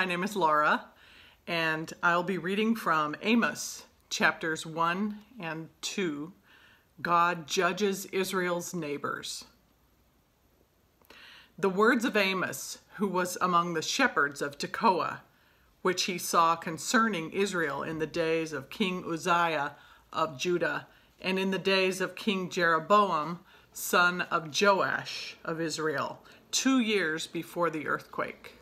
my name is Laura, and I'll be reading from Amos, chapters 1 and 2, God Judges Israel's Neighbors. The words of Amos, who was among the shepherds of Tekoa, which he saw concerning Israel in the days of King Uzziah of Judah, and in the days of King Jeroboam, son of Joash of Israel, 2 years before the earthquake.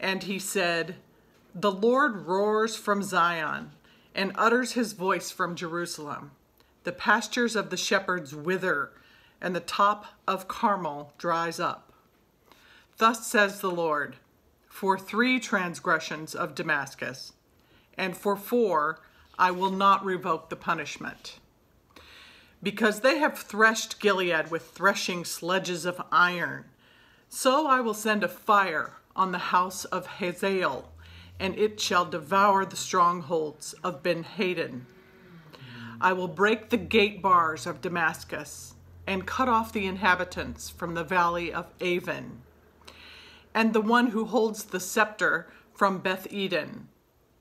And he said, "The Lord roars from Zion and utters his voice from Jerusalem. The pastures of the shepherds wither, and the top of Carmel dries up. Thus says the Lord, for 3 transgressions of Damascus, and for 4 I will not revoke the punishment. Because they have threshed Gilead with threshing sledges of iron, so I will send a fire on the house of Hazael, and it shall devour the strongholds of Ben-Hadad. I will break the gate bars of Damascus, and cut off the inhabitants from the valley of Avon, and the one who holds the scepter from Beth-Eden,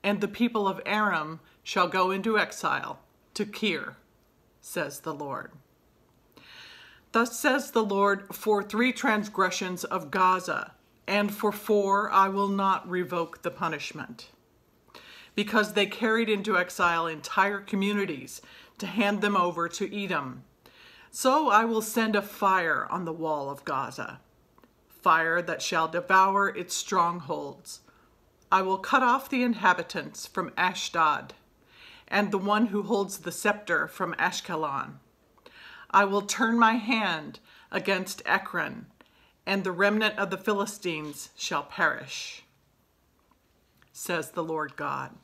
and the people of Aram shall go into exile to Kir, says the Lord. Thus says the Lord, for 3 transgressions of Gaza, and for 4 I will not revoke the punishment. Because they carried into exile entire communities to hand them over to Edom. So I will send a fire on the wall of Gaza, fire that shall devour its strongholds. I will cut off the inhabitants from Ashdod, and the one who holds the scepter from Ashkelon. I will turn my hand against Ekron, and the remnant of the Philistines shall perish, says the Lord God.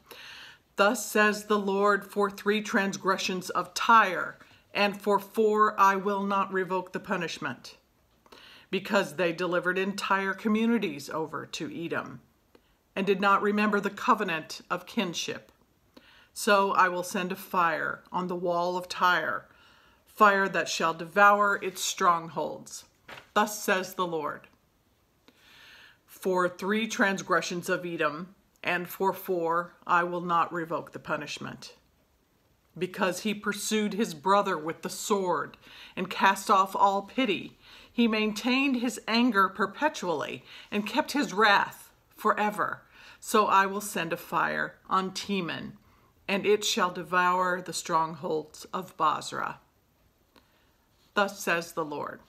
Thus says the Lord, for 3 transgressions of Tyre, and for 4 I will not revoke the punishment, because they delivered entire communities over to Edom, and did not remember the covenant of kinship. So I will send a fire on the wall of Tyre, fire that shall devour its strongholds. Thus says the Lord. For 3 transgressions of Edom, and for 4 I will not revoke the punishment. Because he pursued his brother with the sword, and cast off all pity, he maintained his anger perpetually, and kept his wrath forever. So I will send a fire on Teman, and it shall devour the strongholds of Bozrah. Thus says the Lord,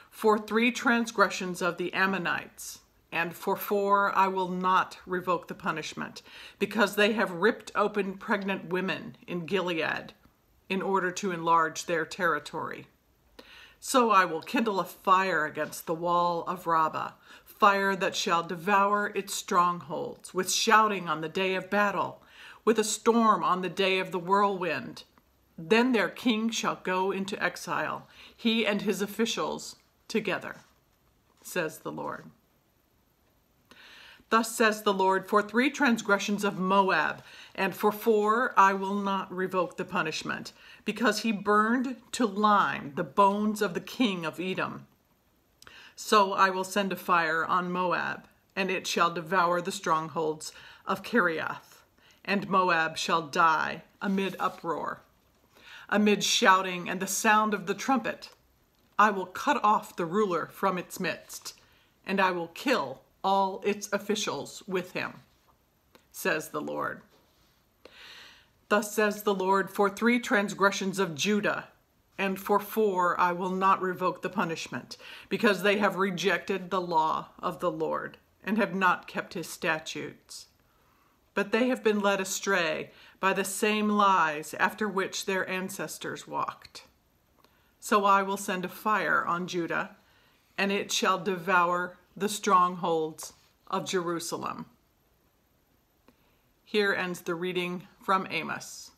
for 3 transgressions of the Ammonites, and for 4 I will not revoke the punishment, because they have ripped open pregnant women in Gilead in order to enlarge their territory. So I will kindle a fire against the wall of Rabbah, fire that shall devour its strongholds, with shouting on the day of battle, with a storm on the day of the whirlwind. Then their king shall go into exile, he and his officials together, says the Lord. Thus says the Lord, for 3 transgressions of Moab, and for 4 I will not revoke the punishment, because he burned to lime the bones of the king of Edom. So I will send a fire on Moab, and it shall devour the strongholds of Kiriath, and Moab shall die amid uproar, amid shouting and the sound of the trumpet. I will cut off the ruler from its midst, and I will kill all its officials with him, says the Lord. Thus says the Lord, for 3 transgressions of Judah, and for 4 I will not revoke the punishment, because they have rejected the law of the Lord, and have not kept his statutes. But they have been led astray by the same lies after which their ancestors walked. So I will send a fire on Judah, and it shall devour the strongholds of Jerusalem. Here ends the reading from Amos.